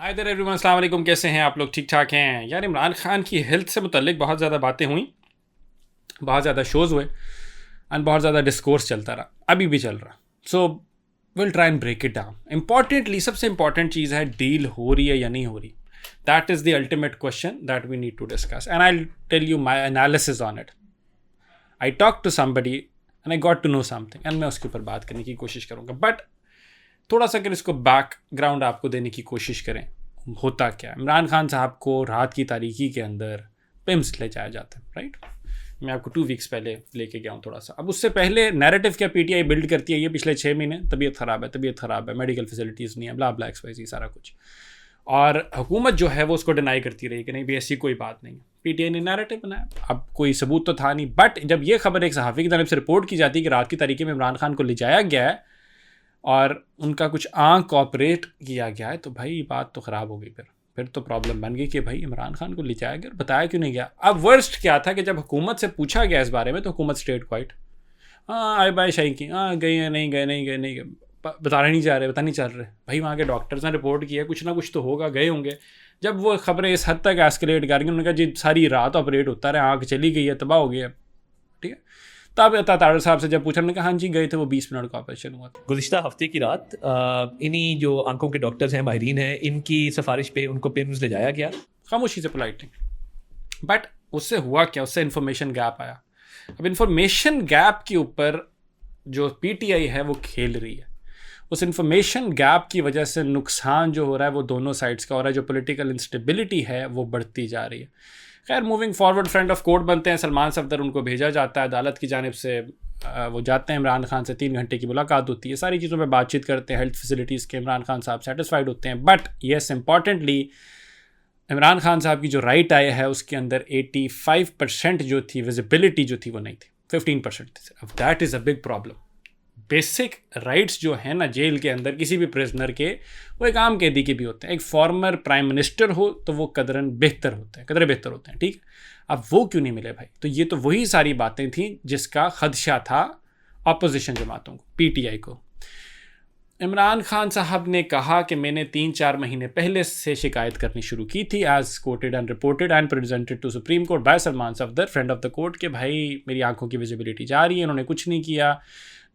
Hi there everyone, अस्सलाम वालेकुम। कैसे हैं आप लोग? ठीक ठाक हैं यार। इमरान खान की हेल्थ से मुतल्लिक बहुत ज़्यादा बातें हुई, बहुत ज़्यादा शोज़ हुए एंड बहुत ज़्यादा डिस्कोर्स चलता रहा, अभी भी चल रहा। So will try and break it down. Importantly सबसे इंपॉर्टेंट चीज़ है, डील हो रही है या नहीं हो रही। That is the ultimate question that we need to discuss and I tell you my analysis on it. I talk to somebody and I got to know something and मैं उसके ऊपर बात करने की कोशिश करूँगा। बट थोड़ा सा अगर इसको बैकग्राउंड आपको देने की कोशिश करें, होता क्या। इमरान खान साहब को रात की तारीकी के अंदर पिम्स ले जाया जाता है, राइट। मैं आपको 2 वीक्स पहले लेके गया हूँ थोड़ा सा। अब उससे पहले नैरेटिव क्या पीटीआई बिल्ड करती है, ये पिछले 6 महीने तबीयत ख़राब है, मेडिकल फैसिलिटीज़ नहीं है, ब्ला ब्ला XYZ सारा कुछ। और हुकूमत जो है वो उसको डिनाई करती रही कि नहीं भी ऐसी कोई बात नहीं। पीटीआई ने नैरेटिव बनाया, अब कोई सबूत तो था नहीं। बट जब ये खबर एक सहाफ़ी की तरफ से रिपोर्ट की जाती है कि रात की तारीकी में इमरान खान को ले जाया गया है और उनका कुछ आंख ऑपरेट किया गया है, तो भाई बात तो ख़राब हो गई। फिर तो प्रॉब्लम बन गई कि भाई इमरान खान को ले जाया गया और बताया क्यों नहीं गया। अब वर्स्ट क्या था कि जब हुकूमत से पूछा गया इस बारे में तो हुकूमत स्टेट क्वाइट, हाँ आए बाय शाही की, हाँ गए हैं, नहीं गए, बताने नहीं जा रहे, पता नहीं चल रहे। भाई वहाँ के डॉक्टर्स ने रिपोर्ट किया, कुछ ना कुछ तो होगा, गए होंगे। जब वो खबरें इस हद तक एस्केलेट कर गई, उन्होंने कहा जी सारी रात ऑपरेट होता रहा, आँख चली गई है, तबाह हो गया, ठीक है। तब ताड़ साहब से जब पूछा, उन्होंने कहा हाँ जी गए थे, वो 20 मिनट का ऑपरेशन हुआ था। गुज़िश्ता हफ्ते की रात इन्हीं जो आंखों के डॉक्टर्स हैं, माहिरीन हैं, इनकी सिफारिश पे उनको पिम्स ले जाया गया। खामोशी से, पोलाइटली। बट उससे हुआ क्या, उससे इन्फॉर्मेशन गैप आया। अब इन्फॉर्मेशन गैप के ऊपर जो पीटीआई है वो खेल रही है। उस इन्फॉर्मेशन गैप की वजह से नुकसान जो हो रहा है वो दोनों साइड्स का हो रहा है। जो पॉलिटिकल इंस्टेबिलिटी है वो बढ़ती जा रही है। खैर moving forward, friend of court बनते हैं सलमान सफदर, उनको भेजा जाता है अदालत की जानिब से। वो जाते हैं, इमरान खान से 3 घंटे की मुलाकात होती है, सारी चीज़ों पे बातचीत करते हैं, हेल्थ फैसिलिटीज़ के। इमरान खान साहब सेटिस्फाइड होते हैं। But yes, importantly Imran Khan साहब की जो राइट आय है उसके अंदर 85% जो थी विजिबिलिटी जो थी वो नहीं थी, 15% थी। अब that is a big problem. Basic rights जो है ना जेल के अंदर किसी भी प्रिजनर के, वो एक आम कैदी के भी होते हैं। एक फॉर्मर प्राइम मिनिस्टर हो तो वो कदरे बेहतर होते हैं, ठीक है। अब वो क्यों नहीं मिले भाई? तो ये तो वही सारी बातें थी जिसका खदशा था अपोजिशन जमातों को, पीटीआई को। इमरान खान साहब ने कहा कि मैंने 3-4 महीने पहले से शिकायत करनी शुरू की थी, as quoted and reported and presented to Supreme Court by Salman Safdar, friend of the court, के भाई मेरी आंखों की विजिबिलिटी जा रही है। उन्होंने कुछ नहीं किया।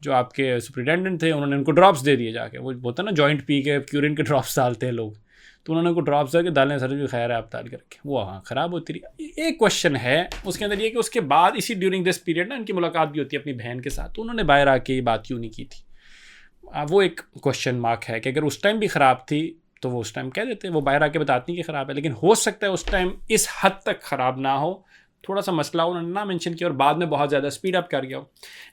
जो आपके सुप्रिटेंडेंट थे उन्होंने उनको ड्रॉप्स दे दिए जाके। वो बोलता है ना जॉइंट पी के क्यूरिन के ड्रॉप्स डालते हैं लोग, तो उन्होंने उनको ड्रॉप्स करके डालने, सर भी खैर है आप डाल के रखे, वो हाँ ख़राब होती रही। एक क्वेश्चन है उसके अंदर ये कि उसके बाद इसी ड्यूरिंग दिस पीरियड ना इनकी मुलाकात भी होती है अपनी बहन के साथ, तो उन्होंने बाहर आके ये बात क्यों नहीं की थी। वो एक क्वेश्चन मार्क है कि अगर उस टाइम भी ख़राब थी तो वो उस टाइम कह देते, वो बाहर आके बताती नहीं कि ख़राब है। लेकिन हो सकता है उस टाइम इस हद तक ख़राब ना हो, थोड़ा सा मसला उन्होंने ना मेंशन किया और बाद में बहुत ज़्यादा स्पीड अप कर गया हो।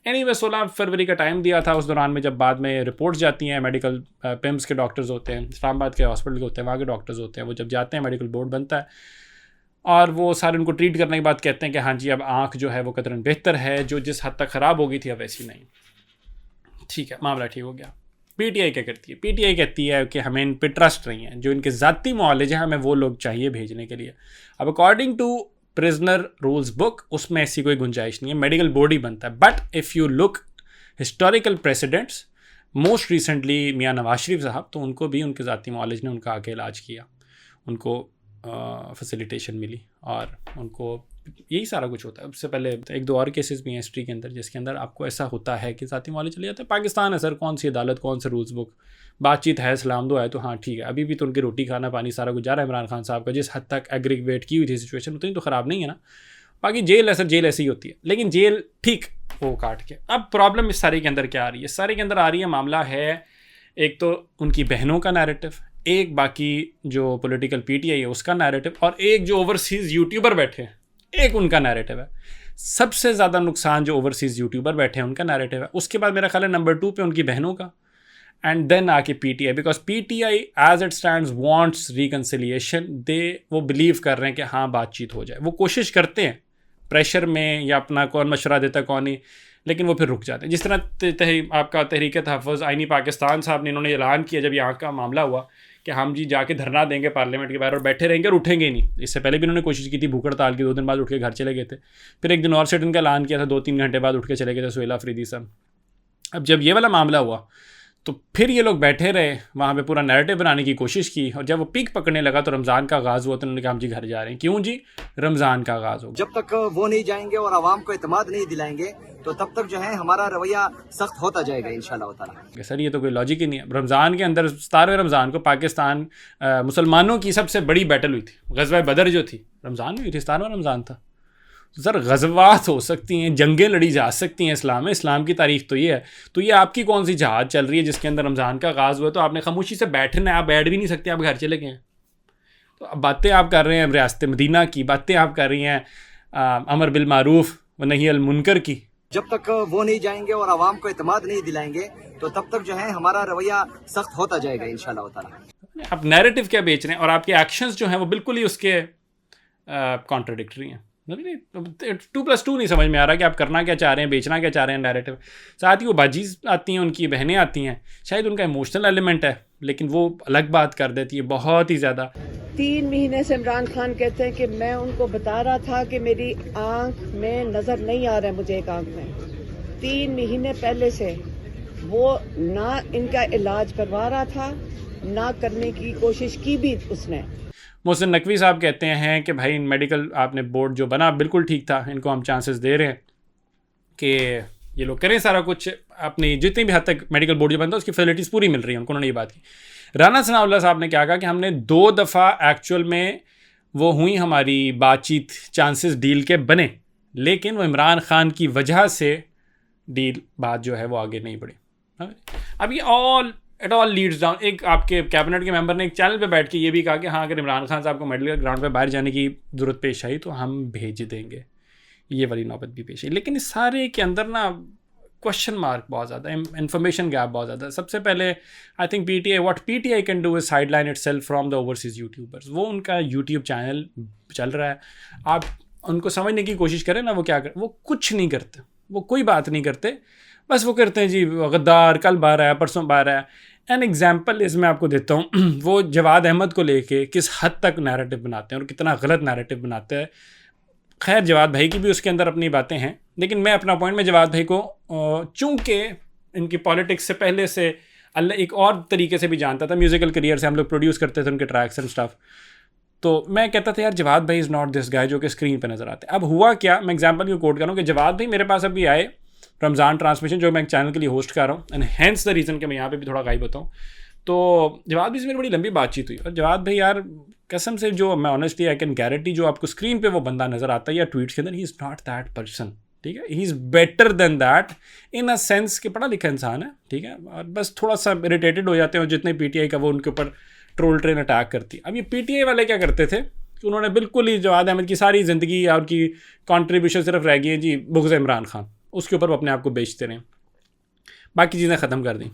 एनीवे 16 फरवरी का टाइम दिया था। उस दौरान में जब बाद में रिपोर्ट्स जाती हैं, मेडिकल पिम्स के डॉक्टर्स होते हैं, इस्लामाबाद के हॉस्पिटल के होते हैं, वहाँ के डॉक्टर्स होते हैं, वो जब जाते हैं मेडिकल बोर्ड बनता है और वो सारे उनको ट्रीट करने के बाद कहते हैं कि हाँ जी अब आँख जो है वो कदरन बेहतर है, जो जिस हद तक ख़राब हो गई थी अब वैसी नहीं, ठीक है, मामला ठीक हो गया। पीटीआई क्या करती है? पीटीआई कहती है कि हमें इन पर ट्रस्ट नहीं है, जो इनके ज़ाती मुआलजे हैं हमें वो लोग चाहिए भेजने के लिए। अब according to prisoner rules book उसमें ऐसी कोई गुंजाइश नहीं है, मेडिकल बोर्ड ही बनता है। But if you look historical presidents, most recently Mian Nawaz शरीफ साहब, तो उनको भी उनके ज़ाती मुआलिज ने उनका आके इलाज किया, उनको फैसिलिटेशन मिली और उनको यही सारा कुछ होता है। उससे पहले 1-2 और केसेस भी हैं हिस्ट्री के अंदर जिसके अंदर आपको ऐसा होता है कि ज़ाती मुआलिज चले जाते हैं। पाकिस्तान है सर, कौन सी अदालत, कौन से रूल्स बुक, बातचीत है, सलाम दो है, तो हाँ ठीक है। अभी भी तो उनकी रोटी खाना पानी सारा कुछ जा रहा है इमरान खान साहब का। जिस हद तक एग्रीवेट की हुई थी सिचुएशन उतनी तो ख़राब नहीं है ना। बाकी जेल है सर, जेल ऐसी ही होती है, लेकिन जेल ठीक वो काट के। अब प्रॉब्लम इस सारे के अंदर क्या आ रही है? सारे के अंदर आ रही है, मामला है एक तो उनकी बहनों का नैरेटिव, एक बाकी जो पॉलिटिकल पीटीआई है उसका नैरेटिव, और एक जो ओवरसीज़ यूट्यूबर बैठे हैं एक उनका नैरेटिव है। सबसे ज़्यादा नुकसान जो ओवरसीज़ यूट्यूबर बैठे हैं उनका नैरेटिव है। उसके बाद मेरा ख्याल है नंबर 2 पे उनकी बहनों का, एंड देन आके PTI, because PTI as it stands wants reconciliation. वो बिलीव कर रहे हैं कि हाँ बातचीत हो जाए, वो कोशिश करते हैं प्रेशर में या अपना कौन मशवरा देता कौन नहीं, लेकिन वो फिर रुक जाते हैं। जिस तरह आपका तहरीक तहफ़्फ़ुज़ आईनी पाकिस्तान साहब ने इन्होंने ऐलान किया जब यहाँ का मामला हुआ कि हम जी जाके धरना देंगे पार्लियामेंट के बाहर और बैठे रहेंगे और उठेंगे नहीं। इससे पहले भी इन्होंने कोशिश की थी भूख हड़ताल की, 2 दिन बाद उठ के घर चले गए थे। फिर एक दिन और सिट-इन का ऐलान किया था, 2-3 घंटे बाद उठ के चले गए थे सुहेल अफरीदी साहब। अब जब ये वाला मामला हुआ तो फिर ये लोग बैठे रहे वहाँ पे, पूरा नैरेटिव बनाने की कोशिश की, और जब वो पीक पकड़ने लगा तो रमज़ान का आगाज़ हुआ तो उन्होंने कहा हम जी घर जा रहे हैं। क्यों जी? रमज़ान का आगाज़ होगा। जब तक वो नहीं जाएंगे और आवाम को इत्मीनान नहीं दिलाएंगे तो तब तक जो है हमारा रवैया सख्त होता जाएगा इंशाल्लाह ताला। सर ये तो कोई लॉजिक ही नहीं है। रमज़ान के अंदर 17वें रमज़ान को पाकिस्तान मुसलमानों की सबसे बड़ी बैटल हुई थी, ग़ज़वा बदर जो थी रमज़ान में हुई थी, 17वां रमज़ान था। सर ग़ज़वात हो सकती हैं, जंगें लड़ी जा सकती हैं इस्लाम में, इस्लाम की तारीख़ तो ये है। तो ये आपकी कौन सी जहाज़ चल रही है जिसके अंदर रमज़ान का आगाज़ हुआ, तो आपने खामोशी से बैठना है, आप बैठ भी नहीं सकते, आप घर चले गए हैं। तो अब बातें आप कर रहे हैं रियासत मदीना की, बातें आप कर रही हैं अमर बिल मारूफ़ व नही अल मुनकर की। जब तक वो नहीं जाएंगे और आवाम को इत्मीनान नहीं दिलाएंगे तो तब तक जो है हमारा रवैया सख्त होता जाएगा इंशाल्लाह ताला। आप नैरेटिव क्या बेच रहे हैं और आपके एक्शंस जो हैं वो बिल्कुल ही उसके कॉन्ट्रडिक्टरी हैं। 2+2 नहीं समझ में आ रहा कि आप करना क्या चाह रहे हैं, बेचना क्या चाह रहे हैं नैरेटिव। साथ ही वो बाजी आती हैं, उनकी बहनें आती हैं, शायद उनका इमोशनल एलिमेंट है, लेकिन वो अलग बात कर देती है बहुत ही ज़्यादा। 3 महीने से इमरान खान कहते हैं कि मैं उनको बता रहा था कि मेरी आंख में नज़र नहीं आ रहा है, मुझे एक आंख में। 3 महीने पहले से वो ना इनका इलाज करवा रहा था, ना करने की कोशिश की भी उसने। मोहसिन नकवी साहब कहते हैं कि भाई मेडिकल आपने बोर्ड जो बना बिल्कुल ठीक था, इनको हम चांसेस दे रहे हैं कि ये लोग करें सारा कुछ, अपनी जितनी भी हद तक मेडिकल बोर्ड जो बनता है उसकी फैसिलिटीज़ पूरी मिल रही हैं उनको। उन्होंने ये बात की। राना सनाउल्लाह साहब ने क्या कहा कि हमने 2 दफ़ा एक्चुअल में वो हुई हमारी बातचीत, चांसेस डील के बने, लेकिन वो इमरान खान की वजह से डील बात जो है वो आगे नहीं बढ़ी। अब ये इट ऑल लीड्स डाउन। एक आपके कैबिनेट के मेंबर ने एक चैनल पे बैठ के ये भी कहा कि हाँ अगर इमरान खान साहब को मेडिकल ग्राउंड पे बाहर जाने की ज़रूरत पेश आई तो हम भेज देंगे, ये वाली नौबत भी पेश आई। लेकिन इस सारे के अंदर ना क्वेश्चन मार्क बहुत ज़्यादा, इन्फॉर्मेशन गैप बहुत ज़्यादा। सबसे पहले I think PTI can do is sideline itself from the overseas YouTubers. वो उनका यूट्यूब चैनल चल रहा है, आप उनको समझने की कोशिश करें ना, वो क्या कर, वो कुछ नहीं करते, वो कोई बात नहीं करते, बस वो करते हैं जी गद्दार कल बाहर आया, परसों बाहर आया। एन एग्जाम्पल इसमें आपको देता हूँ वो जवाद अहमद को लेके किस हद तक नैरेटिव बनाते हैं और कितना गलत नैरेटिव बनाते हैं। खैर जवाद भाई की भी उसके अंदर अपनी बातें हैं, लेकिन मैं अपना पॉइंट में जवाद भाई को चूँकि इनकी पॉलिटिक्स से पहले से अल्लाह एक और तरीके से भी जानता था, म्यूज़िकल करियर से हम लोग प्रोड्यूस करते थे उनके ट्रैक्स एंड स्टफ, तो मैं कहता था यार जवाद भाई इज़ नॉट दिस गाय जो कि स्क्रीन पर नज़र आते हैं। अब हुआ क्या, मैं एग्जाम्पल को कोट करूँ कि जवाद भाई मेरे पास अभी आए रमज़ान ट्रांसमिशन जो मैं एक चैनल के लिए होस्ट कर रहा हूँ, एंड हैंस द रीज़न कि मैं यहाँ पे भी थोड़ा गायब होता हूँ। तो जवाद भाई से मेरी बड़ी लंबी बातचीत हुई, और जवाद भाई यार कसम से जो मैं ऑनेस्टली आई कैन गारंटी जो आपको स्क्रीन पे वो बंदा नज़र आता है या ट्वीट्स के अंदर, he is not that person, ठीक है। He is better than that in a sense कि पढ़ा लिखा इंसान है, ठीक है, और बस थोड़ा सा इरिटेटेड हो जाते हैं और जितने PTI का वो उनके ऊपर ट्रोल ट्रेन अटैक करती है। अब ये PTI वाले क्या करते थे कि उन्होंने बिल्कुल ही जवाद अहमद की सारी ज़िंदगी और की कॉन्ट्रीब्यूशन सिर्फ रह गई है जी बुग़्ज़ इमरान खान, उसके ऊपर वो अपने आप को बेचते रहे, बाकी चीज़ें ख़त्म कर दी।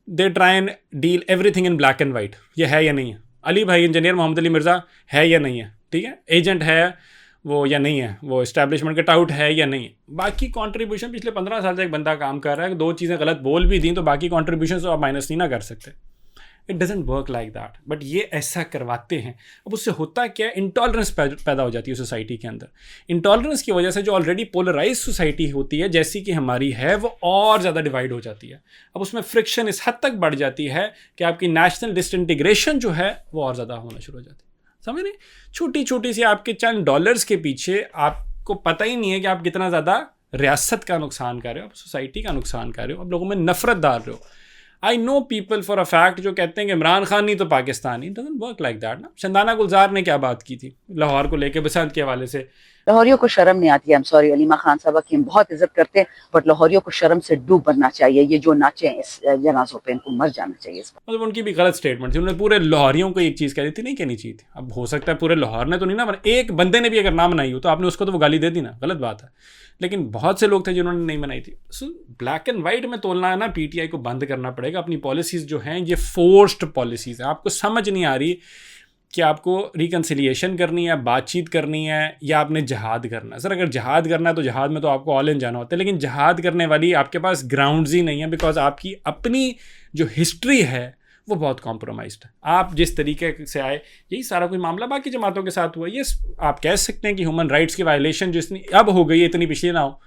They try and deal everything in black and white, ये है या नहीं है, अली भाई इंजीनियर मोहम्मद अली मिर्ज़ा है या नहीं है, ठीक है, एजेंट है वो या नहीं है, वो इस्टेब्लिशमेंट के टाउट है या नहीं है, बाकी कंट्रीब्यूशन पिछले 15 साल से एक बंदा काम कर रहा है, 2 चीज़ें गलत बोल भी दी तो बाकी कंट्रीब्यूशन तो आप माइनस नहीं ना कर सकते। It doesn't work like that, but ये ऐसा करवाते हैं। अब उससे होता क्या, इंटॉलरेंस पैदा हो जाती है सोसाइटी के अंदर। इंटॉलरेंस की वजह से जो ऑलरेडी पोलराइज सोसाइटी होती है जैसी कि हमारी है, वो और ज़्यादा डिवाइड हो जाती है। अब उसमें फ्रिक्शन इस हद तक बढ़ जाती है कि आपकी नेशनल डिसइंटीग्रेशन जो है वो और ज़्यादा होना शुरू हो जाती है। समझ रहे, छोटी छोटी सी आपके चंद डॉलर्स के पीछे आपको पता ही नहीं है कि आप कितना ज़्यादा रियासत का नुकसान कर रहे हो, आप सोसाइटी का नुकसान कर रहे हो, आप लोगों में नफरत डाल रहे हो। I know people for a fact जो कहते हैं कि इमरान खान नहीं तो Pakistani, doesn't work like that ना। शंदाना गुलजार ने क्या बात की थी लाहौर को लेके बसंत के हवाले से, लाहौरियों को शर्म नहीं आती। I am sorry, Aleema Khan साहब की हम बहुत इज्जत करते हैं, बट लाहौरियों को शर्म से डूब बनना चाहिए। ये जो नाचे हैं इस जनाजों पे, इनको मर जाना चाहिए। मतलब उनकी भी गलत स्टेटमेंट थी, उन्होंने पूरे लाहौरियों को एक चीज़ कह दी थी, नहीं कहनी चाहिए थी। अब हो सकता है पूरे लाहौर ने तो नहीं ना बना, एक बंदे ने भी अगर ना बनाई हो तो आपने उसको तो वो गाली दे दी ना, गलत बात है। लेकिन बहुत से लोग थे जिन्होंने नहीं बनाई थी। सो ब्लैक एंड वाइट में तोलना है ना, PTI को बंद करना पड़ेगा। अपनी पॉलिसीज़ जो हैं ये फोर्स्ड पॉलिसीज़ हैं, आपको समझ नहीं आ रही कि आपको रिकन्सिलिएशन करनी है, बातचीत करनी है, या आपने जहाद करना है। सर अगर जहाद करना है तो जहाद में तो आपको ऑल इन जाना होता है, लेकिन जहाद करने वाली आपके पास ग्राउंड्स ही नहीं है, बिकॉज आपकी अपनी जो हिस्ट्री है वो बहुत कॉम्प्रोमाइज्ड है। आप जिस तरीके से आए, यही सारा कोई मामला बाकी जमातों के साथ हुआ। ये आप कह सकते हैं कि ह्यूमन राइट्स की वायलेशन जितनी अब हो गई है इतनी पिछली ना हो,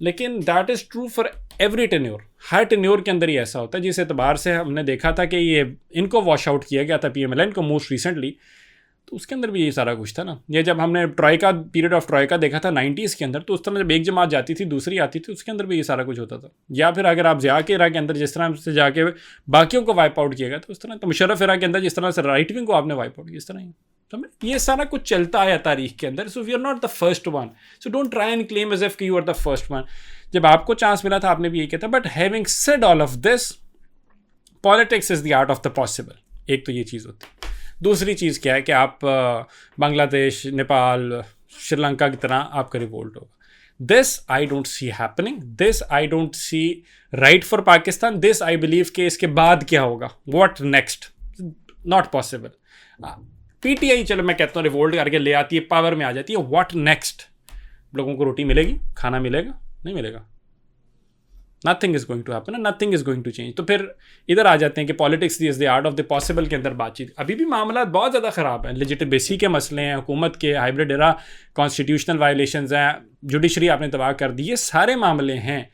लेकिन that is true for every tenure, her tenure के अंदर ही ऐसा होता है। जिस एतबार से हमने देखा था कि ये इनको वॉश आउट किया गया था PMLN को मोस्ट रिसेंटली, तो उसके अंदर भी यही सारा कुछ था ना। ये जब हमने ट्रॉयका, पीरियड ऑफ ट्रॉयका देखा था 90s के अंदर, तो उस तरह जब एक जमात जाती थी दूसरी आती थी, उसके अंदर भी ये सारा कुछ होता था। या फिर अगर आप ज़िया के इरा के अंदर जिस तरह से जाके बाकियों को वाइप आउट किया गया, तो उस तरह तो मुशर्रफ इरा के अंदर जिस तरह से राइट विंग को आपने वाइप आउट किया, इस तरह ही समझ। ये सारा कुछ चलता आया तारीख के अंदर। So we are not the first one, so don't try and claim as if you are the first one. जब आपको चांस मिला था आपने भी यही किया था। But having said all of this, politics is the art of the possible. एक तो ये चीज़ होती है। दूसरी चीज़ क्या है कि आप बांग्लादेश, नेपाल, श्रीलंका की तरह आपका रिवोल्ट होगा। This I don't see happening, this I don't see right for Pakistan, this I believe कि इसके बाद क्या होगा, what next, not possible. PTI चलो मैं कहता हूँ रिवोल्ट करके ले आती है, पावर में आ जाती है, व्हाट नेक्स्ट? लोगों को रोटी मिलेगी, खाना मिलेगा, नहीं मिलेगा? Nothing is going to happen, nothing is going to change. तो फिर इधर आ जाते हैं कि politics is the art of the possible के अंदर बातचीत। अभी भी मामला बहुत ज़्यादा ख़राब है, लेजिटिमेसी के मसले हैं, हुकूमत के, हाइब्रिड एरा, कॉन्स्टिट्यूशनल वायलेशंस हैं, जुडिशरी आपने तबाह कर दी, ये सारे मामले हैं।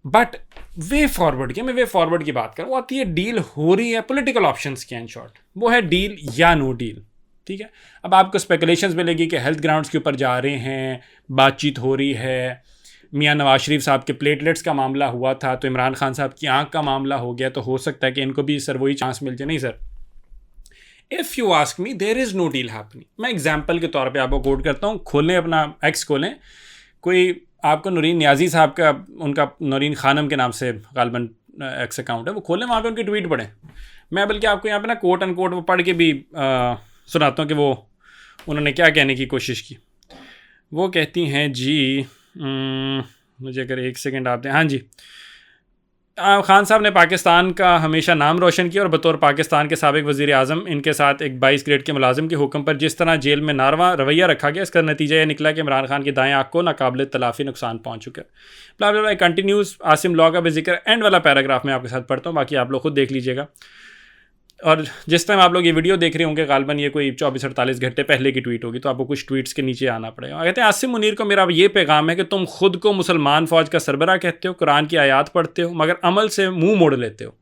बट वे फॉरवर्ड की, मैं वे फॉरवर्ड की बात करूँ, वो आती है डील हो रही है, पॉलिटिकल ऑप्शंस के इन शॉर्ट, वो है डील या नो डील। ठीक है, अब आपको स्पेकुलेशंस मिलेगी कि हेल्थ ग्राउंड्स के ऊपर जा रहे हैं, बातचीत हो रही है, मियाँ नवाज शरीफ साहब के प्लेटलेट्स का मामला हुआ था, तो इमरान खान साहब की आंख का मामला हो गया, तो हो सकता है कि इनको भी सर वही चांस मिल जाए। नहीं sir, if you ask me there is no deal happening. मैं एग्जांपल के तौर पे आपको कोट करता हूँ, खोलें अपना एक्स खोलें, कोई आपको नूरीन नियाज़ी साहब का, उनका नूरीन खानम के नाम से गालबन एक्स अकाउंट है, वो खोलें, वहाँ पे उनकी ट्वीट पढ़ें। मैं बल्कि आपको यहाँ पे ना कोट अनकोट वो पढ़ के भी सुनाता हूँ कि वो उन्होंने क्या कहने की कोशिश की। वो कहती हैं जी, मुझे अगर एक सेकंड आप दें, हाँ जी, खान साहब ने पाकिस्तान का हमेशा नाम रोशन किया और बतौर पाकिस्तान के साबिक वज़ीर आज़म इनके साथ एक 22 ग्रेड के मुलाजिम के हुक्म पर जिस तरह जेल में नारवा रवैया रखा गया, इसका नतीजा यह निकला कि इमरान खान की दाएं आँख को नाकाबिल तलाफ़ी नुकसान पहुँच चुका है। ब्ला ब्ला ब्ला कंटिन्यूज़। आसिम लॉ का भी जिक्र एंड वाला पैराग्राफ मैं आपके साथ पढ़ता हूँ, बाकी आप लोग खुद देख लीजिएगा। और जिस टाइम आप लोग ये वीडियो देख रहे होंगे गालबन ये कोई 24-48 घंटे पहले की ट्वीट होगी, तो आपको कुछ ट्वीट्स के नीचे आना पड़ेगा। कहते हैं आसिम मुनीर को मेरा ये पैगाम है कि तुम खुद को मुसलमान फ़ौज का सरबराह कहते हो, कुरान की आयात पढ़ते हो, मगर अमल से मुंह मोड़ लेते हो।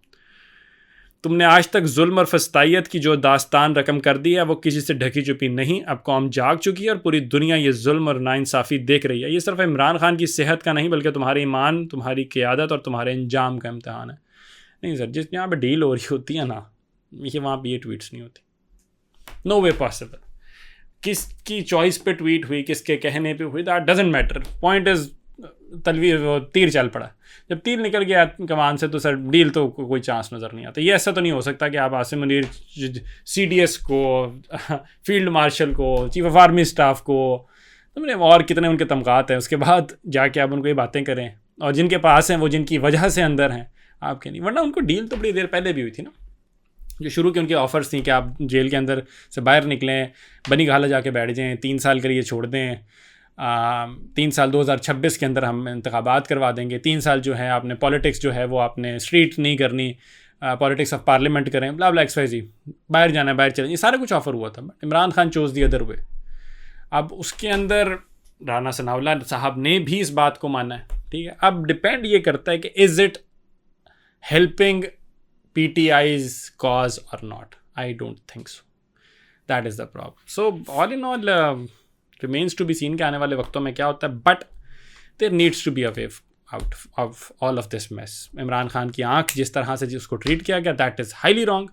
तुमने आज तक जुल्म और फस्तायत की जो दास्तान रकम कर दी है वो किसी से ढकी छुपी नहीं। अब कौम जाग चुकी है और पूरी दुनिया ये जुल्म और नाइंसाफ़ी देख रही है। ये सिर्फ इमरान खान की सेहत का नहीं बल्कि तुम्हारे ईमान, तुम्हारी क़यादत और तुम्हारे अंजाम का इम्तहान है। नहीं सर, जिस यहाँ पर डील हो रही होती है ना, ये वहाँ पे ये ट्वीट्स नहीं होती, नो वे पॉसिबल। किसकी चॉइस पे ट्वीट हुई, किसके कहने पे हुई, that doesn't matter. Point is तीर चल पड़ा। जब तीर निकल गया कमान से तो सर डील तो कोई चांस नज़र नहीं आता। ये ऐसा तो नहीं हो सकता कि आप आसिम मुनीर CDS को, फील्ड मार्शल को, चीफ ऑफ आर्मी स्टाफ को, तो और कितने उनके तमगात हैं, उसके बाद जाके आप उनको ये बातें करें, और जिनके पास हैं वो जिनकी वजह से अंदर हैं, आपके नहीं। वरना उनको डील तो बड़ी देर पहले भी हुई थी ना। जो शुरू के उनके ऑफ़र्स थी कि आप जेल के अंदर से बाहर निकलें, बनी गाला जाके बैठ जाएं, 3 साल के लिए छोड़ दें, 3 साल 2026 के अंदर हम इंतखाबात करवा देंगे, 3 साल जो है आपने पॉलिटिक्स जो है वो आपने स्ट्रीट नहीं करनी, पॉलिटिक्स ऑफ पार्लियामेंट करें, ब्ला ब्ला XYZ, बाहर जाना है, बाहर चलें, ये सारा कुछ ऑफ़र हुआ था। But Imran Khan chose the other way. अब उसके अंदर राना सनाउल्लाह साहब ने भी इस बात को माना है। ठीक है, अब डिपेंड ये करता है कि is it helping PTI's cause or not? I don't think so. That is the problem. So all in all, remains to be seen कि आने वाले वक्तों में क्या होता है। But there needs to be a way out of all of this mess. Imran Khan की आंख जिस तरह से उसको ट्रीट किया गया, that is highly wrong.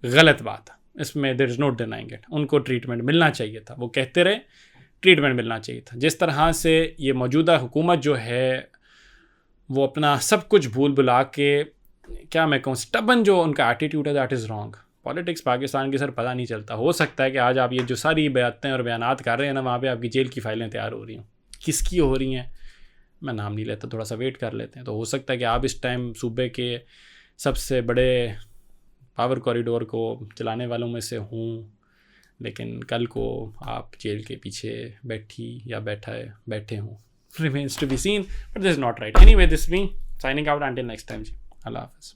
गलत बात है, इसमें there is no denying it. उनको ट्रीटमेंट मिलना चाहिए था, वो कहते रहे ट्रीटमेंट मिलना चाहिए था। जिस तरह से ये मौजूदा हुकूमत जो है वो अपना सब कुछ भूल भुला के, क्या मैं कहूँ, स्टबन जो उनका एटीट्यूड है, that is wrong. Politics Pakistan की सर पता नहीं चलता। हो सकता है कि आज आप ये जो सारी बातें और बयानात कर रहे हैं ना, वहाँ पे आपकी जेल की फ़ाइलें तैयार हो रही हूँ, किसकी हो रही हैं मैं नाम नहीं लेता, थोड़ा सा वेट कर लेते हैं। तो हो सकता है कि आप इस टाइम सूबे के सबसे बड़े पावर कॉरिडोर को चलाने वालों में से हूँ, लेकिन कल को आप जेल के पीछे बैठी या बैठे हों। Remains to be seen, but this is not right. Anyway, this is me signing out until next time. Allah Hafiz.